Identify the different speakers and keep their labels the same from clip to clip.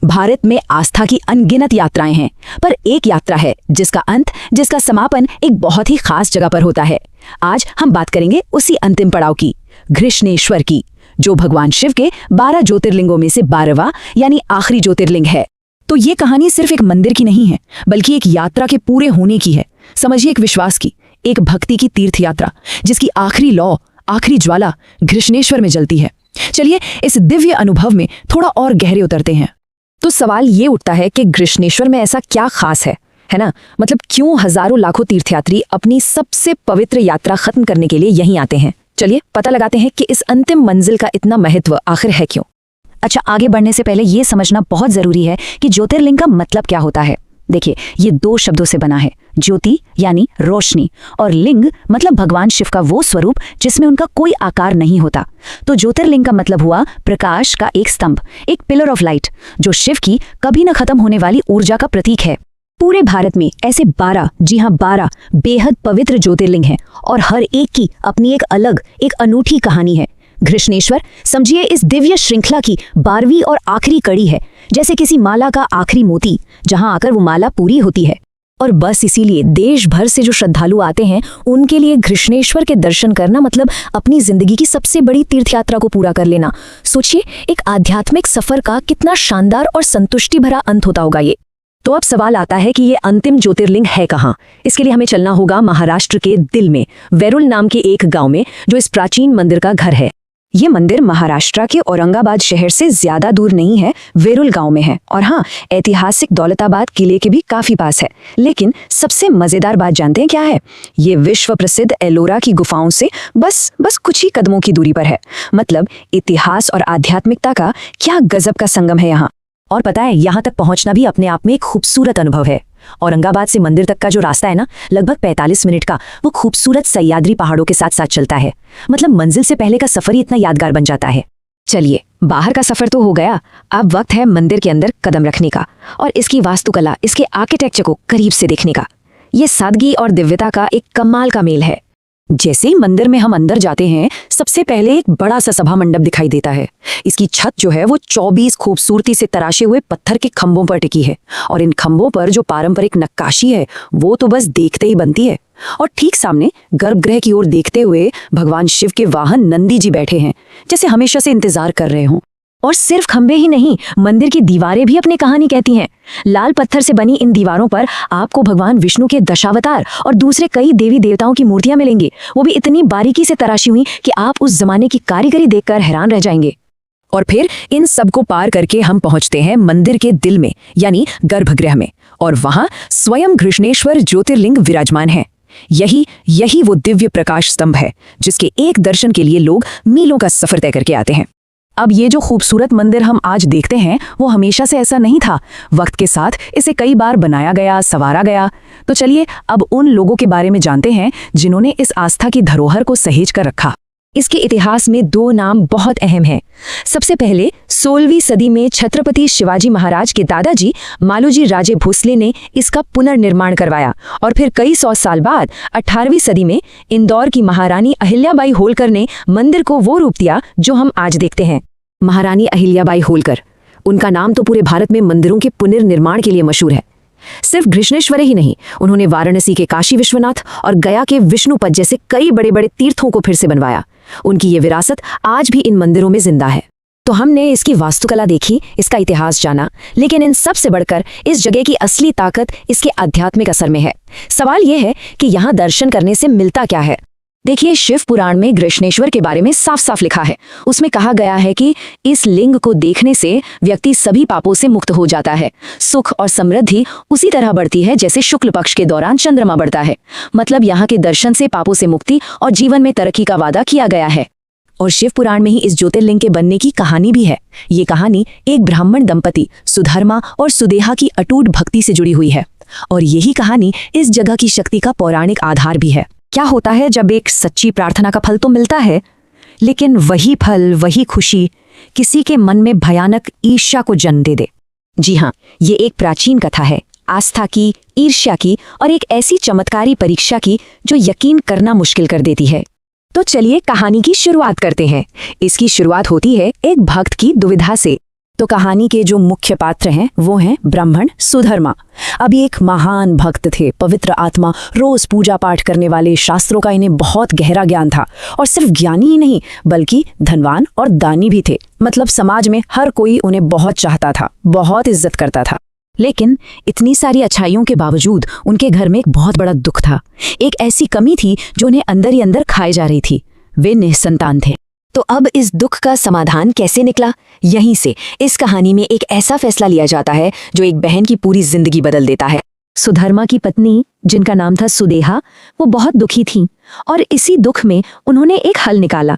Speaker 1: भारत में आस्था की अनगिनत यात्राएं हैं, पर एक यात्रा है जिसका अंत, जिसका समापन एक बहुत ही खास जगह पर होता है। आज हम बात करेंगे उसी अंतिम पड़ाव की, घृष्णेश्वर की, जो भगवान शिव के 12 ज्योतिर्लिंगों में से 12वां यानी आखिरी ज्योतिर्लिंग है। तो ये कहानी सिर्फ एक मंदिर की नहीं है, बल्कि एक यात्रा के पूरे होने की है। समझिए, एक विश्वास की, एक भक्ति की तीर्थ यात्रा, जिसकी आखिरी लौ, आखिरी ज्वाला घृष्णेश्वर में जलती है। चलिए इस दिव्य अनुभव में थोड़ा और गहरे उतरते हैं। तो सवाल ये उठता है कि घृष्णेश्वर में ऐसा क्या खास है ना? मतलब क्यों हजारों लाखों तीर्थयात्री अपनी सबसे पवित्र यात्रा खत्म करने के लिए यहीं आते हैं? चलिए पता लगाते हैं कि इस अंतिम मंजिल का इतना महत्व आखिर है क्यों। अच्छा, आगे बढ़ने से पहले ये समझना बहुत जरूरी है कि ज्योतिर्लिंग का मतलब क्या होता है। देखिए, ये 2 शब्दों से बना है, ज्योति यानी रोशनी और लिंग मतलब भगवान शिव का वो स्वरूप जिसमें उनका कोई आकार नहीं होता। तो ज्योतिर्लिंग का मतलब हुआ प्रकाश का एक स्तंभ, एक पिलर ऑफ लाइट, जो शिव की कभी न खत्म होने वाली ऊर्जा का प्रतीक है। पूरे भारत में ऐसे 12, जी हाँ 12 बेहद पवित्र ज्योतिर्लिंग हैं और हर एक की अपनी एक अलग, एक अनूठी कहानी है। घृष्णेश्वर समझिए इस दिव्य श्रृंखला की 12वीं और आखिरी कड़ी है, जैसे किसी माला का आखिरी मोती, जहां आकर वो माला पूरी होती है। और बस इसीलिए देश भर से जो श्रद्धालु आते हैं, उनके लिए घृष्णेश्वर के दर्शन करना मतलब अपनी जिंदगी की सबसे बड़ी तीर्थ यात्रा को पूरा कर लेना। सोचिए, एक आध्यात्मिक सफर का कितना शानदार और संतुष्टि भरा अंत होता होगा ये। तो अब सवाल आता है कि ये अंतिम ज्योतिर्लिंग है कहाँ? इसके लिए हमें चलना होगा महाराष्ट्र के दिल में, वेरुल नाम के एक गांव में, जो इस प्राचीन मंदिर का घर है। ये मंदिर महाराष्ट्र के औरंगाबाद शहर से ज्यादा दूर नहीं है, वेरुल गांव में है। और हाँ, ऐतिहासिक दौलताबाद किले के भी काफी पास है। लेकिन सबसे मजेदार बात जानते हैं क्या है? ये विश्व प्रसिद्ध एलोरा की गुफाओं से बस कुछ ही कदमों की दूरी पर है। मतलब इतिहास और आध्यात्मिकता का क्या गजब का संगम है यहाँ। और पता है, यहाँ तक पहुंचना भी अपने आप में एक खूबसूरत अनुभव है। औरंगाबाद से मंदिर तक का जो रास्ता है ना, लगभग 45 मिनट का, वो खूबसूरत सह्याद्री पहाड़ों के साथ साथ चलता है। मतलब मंजिल से पहले का सफर ही इतना यादगार बन जाता है। चलिए, बाहर का सफर तो हो गया, अब वक्त है मंदिर के अंदर कदम रखने का और इसकी वास्तुकला, इसके आर्किटेक्चर को करीब से देखने का। ये सादगी और दिव्यता का एक कमाल का मेल है। जैसे ही मंदिर में हम अंदर जाते हैं, सबसे पहले एक बड़ा सा सभा मंडप दिखाई देता है। इसकी छत जो है वो 24 खूबसूरती से तराशे हुए पत्थर के खंभों पर टिकी है और इन खंभों पर जो पारंपरिक नक्काशी है वो तो बस देखते ही बनती है। और ठीक सामने गर्भगृह की ओर देखते हुए भगवान शिव के वाहन नंदी जी बैठे हैं, जैसे हमेशा से इंतजार कर रहे हों। और सिर्फ खंभे ही नहीं, मंदिर की दीवारें भी अपनी कहानी कहती हैं। लाल पत्थर से बनी इन दीवारों पर आपको भगवान विष्णु के दशावतार और दूसरे कई देवी देवताओं की मूर्तियां मिलेंगी, वो भी इतनी बारीकी से तराशी हुई कि आप उस जमाने की कारीगरी देखकर हैरान रह जाएंगे। और फिर इन सब को पार करके हम पहुंचते हैं मंदिर के दिल में, यानी गर्भगृह में, और वहां स्वयं घृष्णेश्वर ज्योतिर्लिंग विराजमान है। यही वो दिव्य प्रकाश स्तंभ है जिसके एक दर्शन के लिए लोग मीलों का सफर तय करके आते हैं। अब ये जो खूबसूरत मंदिर हम आज देखते हैं, वो हमेशा से ऐसा नहीं था। वक्त के साथ इसे कई बार बनाया गया, संवारा गया। तो चलिए अब उन लोगों के बारे में जानते हैं जिन्होंने इस आस्था की धरोहर को सहेज कर रखा। इसके इतिहास में 2 नाम बहुत अहम हैं। सबसे पहले 16वीं सदी में छत्रपति शिवाजी महाराज के दादाजी मालोजी राजे भोसले ने इसका पुनर्निर्माण करवाया और फिर कई 100 साल बाद 18वीं सदी में इंदौर की महारानी अहिल्याबाई होलकर ने मंदिर को वो रूप दिया जो हम आज देखते हैं। महारानी अहिल्याबाई होलकर, उनका नाम तो पूरे भारत में मंदिरों के पुनर्निर्माण के लिए मशहूर है। सिर्फ घृष्णेश्वर ही नहीं, उन्होंने वाराणसी के काशी विश्वनाथ और गया के विष्णुपद जैसे कई बड़े बड़े तीर्थों को फिर से बनवाया। उनकी ये विरासत आज भी इन मंदिरों में जिंदा है। तो हमने इसकी वास्तुकला देखी, इसका इतिहास जाना, लेकिन इन सब से बढ़कर इस जगह की असली ताकत इसके आध्यात्मिक असर में है। सवाल यह है कि यहाँ दर्शन करने से मिलता क्या है? देखिए, शिव पुराण में घृष्णेश्वर के बारे में साफ साफ लिखा है। उसमें कहा गया है कि इस लिंग को देखने से व्यक्ति सभी पापों से मुक्त हो जाता है। सुख और समृद्धि उसी तरह बढ़ती है जैसे शुक्ल पक्ष के दौरान चंद्रमा बढ़ता है। मतलब यहाँ के दर्शन से पापों से मुक्ति और जीवन में तरक्की का वादा किया गया है। और शिव पुराण में ही इस ज्योतिर्लिंग के बनने की कहानी भी है। ये कहानी एक ब्राह्मण दंपति सुधर्मा और सुदेहा की अटूट भक्ति से जुड़ी हुई है और यही कहानी इस जगह की शक्ति का पौराणिक आधार भी है। क्या होता है जब एक सच्ची प्रार्थना का फल तो मिलता है, लेकिन वही फल, वही खुशी किसी के मन में भयानक ईर्ष्या को जन्म दे दे। जी हाँ, ये एक प्राचीन कथा है, आस्था की, ईर्ष्या की और एक ऐसी चमत्कारी परीक्षा की जो यकीन करना मुश्किल कर देती है। तो चलिए कहानी की शुरुआत करते हैं। इसकी शुरुआत होती है एक भक्त की दुविधा से। तो कहानी के जो मुख्य पात्र हैं वो हैं ब्राह्मण सुधर्मा। अब ये एक महान भक्त थे, पवित्र आत्मा, रोज पूजा पाठ करने वाले, शास्त्रों का इन्हें बहुत गहरा ज्ञान था। और सिर्फ ज्ञानी ही नहीं बल्कि धनवान और दानी भी थे। मतलब समाज में हर कोई उन्हें बहुत चाहता था, बहुत इज्जत करता था। लेकिन इतनी सारी अच्छाइयों के बावजूद उनके घर में एक बहुत बड़ा दुख था। एक ऐसी कमी थी जो उन्हें अंदर ही अंदर खाए जा रही थी। वे निसंतान थे। तो अब इस दुख का समाधान कैसे निकला? यहीं से इस कहानी में एक ऐसा फैसला लिया जाता है जो एक बहन की पूरी जिंदगी बदल देता है। सुधर्मा की पत्नी, जिनका नाम था सुदेहा, वो बहुत दुखी थीं और इसी दुख में उन्होंने एक हल निकाला।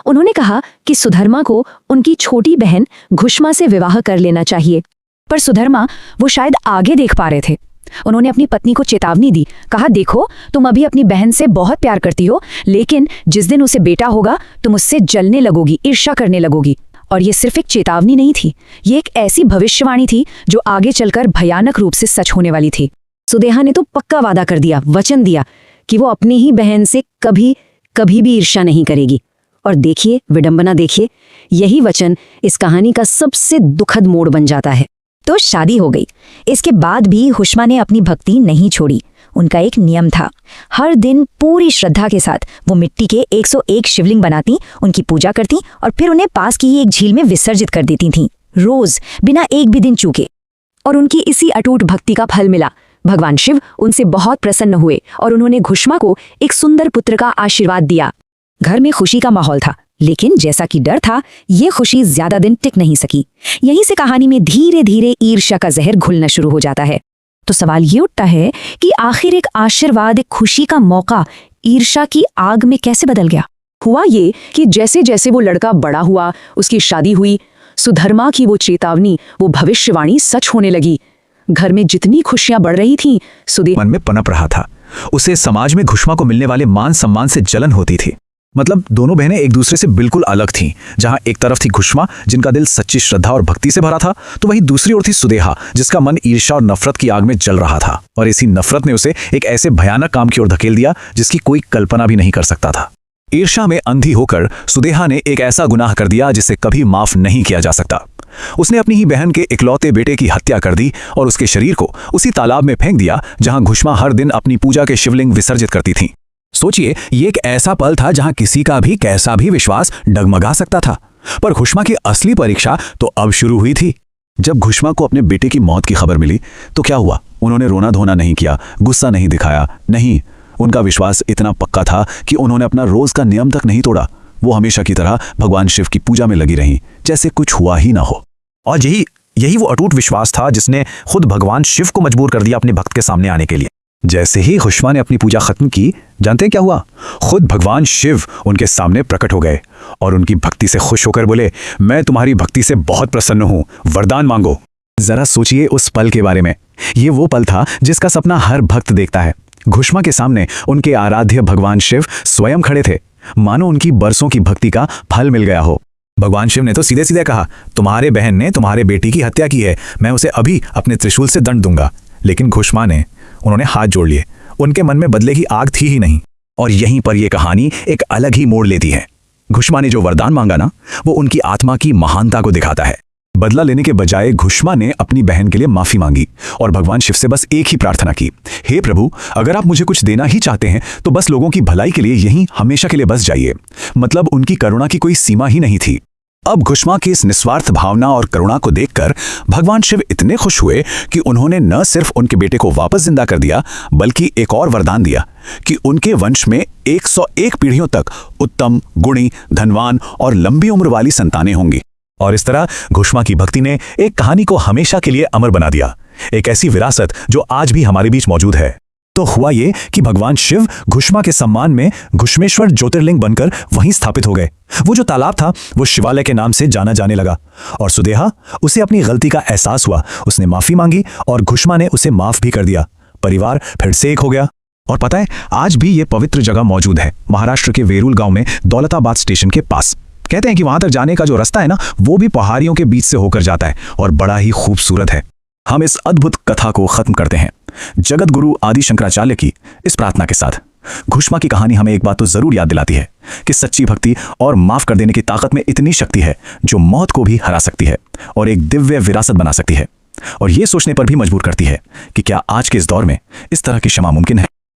Speaker 1: उन्होंने कहा कि सुधर्मा को उनकी छोटी बहन घुष्मा से विवाह कर लेना चाहिए। पर सुधर्मा वो शायद आगे देख पा रहे थे। उन्होंने अपनी पत्नी को चेतावनी दी। कहा, देखो, तुम अभी अपनी बहन से बहुत प्यार करती हो, लेकिन जिस दिन उसे बेटा होगा तुम उससे जलने लगोगी, ईर्ष्या करने लगोगी। और ये सिर्फ एक चेतावनी नहीं थी, ये एक ऐसी भविष्यवाणी थी जो आगे चलकर भयानक रूप से सच होने वाली थी। सुदेहा ने तो पक्का वादा कर दिया, वचन दिया कि वो अपनी ही बहन से कभी कभी भी ईर्ष्या नहीं करेगी। और देखिए, विडंबना देखिए, यही वचन इस कहानी का सबसे दुखद मोड़ बन जाता है। तो शादी हो गई। इसके बाद भी हुष्मा ने अपनी भक्ति नहीं छोड़ी। उनका एक नियम था, हर दिन पूरी श्रद्धा के साथ वो मिट्टी के 101 शिवलिंग बनाती, उनकी पूजा करती और फिर उन्हें पास की ही एक झील में विसर्जित कर देती थीं, रोज, बिना एक भी दिन चूके। और उनकी इसी अटूट भक्ति का फल मिला। भगवान शिव उनसे बहुत प्रसन्न हुए और उन्होंने घुष्मा को एक सुंदर पुत्र का आशीर्वाद दिया। घर में खुशी का माहौल था, लेकिन जैसा कि डर था, ये खुशी ज्यादा दिन टिक नहीं सकी। यहीं से कहानी में धीरे धीरे ईर्ष्या का जहर घुलना शुरू हो जाता है। तो सवाल ये उठता है कि आखिर एक आशीर्वाद, एक खुशी का मौका ईर्ष्या की आग में कैसे बदल गया? हुआ ये कि जैसे जैसे वो लड़का बड़ा हुआ, उसकी शादी हुई, सुधर्मा की वो चेतावनी, वो भविष्यवाणी सच होने लगी। घर में जितनी खुशियां बढ़ रही थीं, सुदेहा
Speaker 2: मन में पनप रहा था। उसे समाज में घुष्मा को मिलने वाले मान सम्मान से जलन होती थी। मतलब दोनों बहनें एक दूसरे से बिल्कुल अलग थीं। जहां एक तरफ थी घुष्मा, जिनका दिल सच्ची श्रद्धा और भक्ति से भरा था, तो वहीं दूसरी ओर थी सुदेहा, जिसका मन ईर्ष्या और नफरत की आग में जल रहा था। और इसी नफरत ने उसे एक ऐसे भयानक काम की ओर धकेल दिया जिसकी कोई कल्पना भी नहीं कर सकता था। ईर्ष्या में अंधी होकर सुदेहा ने एक ऐसा गुनाह कर दिया जिसे कभी माफ नहीं किया जा सकता। उसने अपनी ही बहन के इकलौते बेटे की हत्या कर दी और उसके शरीर को उसी तालाब में फेंक दिया जहां घुष्मा हर दिन अपनी पूजा के शिवलिंग विसर्जित करती थीं। सोचिए, ये एक ऐसा पल था जहां किसी का भी कैसा भी विश्वास डगमगा सकता था। पर घुष्मा की असली परीक्षा तो अब शुरू हुई थी। जब घुष्मा को अपने बेटे की मौत की खबर मिली तो क्या हुआ? उन्होंने रोना धोना नहीं किया, गुस्सा नहीं दिखाया, नहीं, उनका विश्वास इतना पक्का था कि उन्होंने अपना रोज का नियम तक नहीं तोड़ा। वो हमेशा की तरह भगवान शिव की पूजा में लगी रहीं, जैसे कुछ हुआ ही ना हो।
Speaker 3: और यही वो अटूट विश्वास था जिसने खुद भगवान शिव को मजबूर कर दिया अपने भक्त के सामने आने के लिए।
Speaker 2: जैसे ही घुष्मा ने अपनी पूजा खत्म की, जानते हैं क्या हुआ? खुद भगवान शिव उनके सामने प्रकट हो गए और उनकी भक्ति से खुश होकर बोले, मैं तुम्हारी भक्ति से बहुत प्रसन्न हूं, वरदान मांगो। जरा सोचिए उस पल के बारे में। ये वो पल था जिसका सपना हर भक्त देखता है। घुष्मा के सामने उनके आराध्य भगवान शिव स्वयं खड़े थे, मानो उनकी बरसों की भक्ति का फल मिल गया हो।
Speaker 3: भगवान शिव ने तो सीधे सीधे कहा, तुम्हारे बहन ने तुम्हारे बेटी की हत्या की है, मैं उसे अभी अपने त्रिशूल से दंड दूंगा। लेकिन घुष्मा ने, उन्होंने हाथ जोड़ लिए। उनके मन में बदले की आग थी ही नहीं। और यहीं पर यह कहानी एक अलग ही मोड़ लेती है। घुष्मा ने जो वरदान मांगा ना, वो उनकी आत्मा की महानता को दिखाता है। बदला लेने के बजाय घुष्मा ने अपनी बहन के लिए माफी मांगी और भगवान शिव से बस एक ही प्रार्थना की, हे प्रभु, अगर आप मुझे कुछ देना ही चाहते हैं तो बस लोगों की भलाई के लिए यहीं हमेशा के लिए बस जाइए। मतलब उनकी करुणा की कोई सीमा ही नहीं थी। अब घुष्मा की इस निस्वार्थ भावना और करुणा को देखकर भगवान शिव इतने खुश हुए कि उन्होंने न सिर्फ उनके बेटे को वापस जिंदा कर दिया, बल्कि एक और वरदान दिया कि उनके वंश में 101 पीढ़ियों तक उत्तम, गुणी, धनवान और लंबी उम्र वाली संतानें होंगी। और इस तरह घुष्मा की भक्ति ने एक कहानी को हमेशा के लिए अमर बना दिया, एक ऐसी विरासत जो आज भी हमारे बीच मौजूद है। तो हुआ ये कि भगवान शिव घुष्मा के सम्मान में घुष्मेश्वर ज्योतिर्लिंग बनकर वहीं स्थापित हो गए। वो जो तालाब था वो शिवालय के नाम से जाना जाने लगा। और सुदेहा, उसे अपनी गलती का एहसास हुआ, उसने माफी मांगी और घुष्मा ने उसे माफ भी कर दिया। परिवार फिर से एक हो गया। और पता है, आज भी ये पवित्र जगह मौजूद है महाराष्ट्र के वेरूल गांव में, दौलताबाद स्टेशन के पास। कहते हैं कि वहां तक जाने का जो रास्ता है ना, वो भी पहाड़ियों के बीच से होकर जाता है और बड़ा ही खूबसूरत है। हम इस अद्भुत कथा को खत्म करते हैं जगत गुरु आदि शंकराचार्य की इस प्रार्थना के साथ, घुष्मा की कहानी हमें एक बात तो जरूर याद दिलाती है कि सच्ची भक्ति और माफ कर देने की ताकत में इतनी शक्ति है जो मौत को भी हरा सकती है और एक दिव्य विरासत बना सकती है, और ये सोचने पर भी मजबूर करती है कि क्या आज के इस दौर में इस तरह की क्षमा मुमकिन है।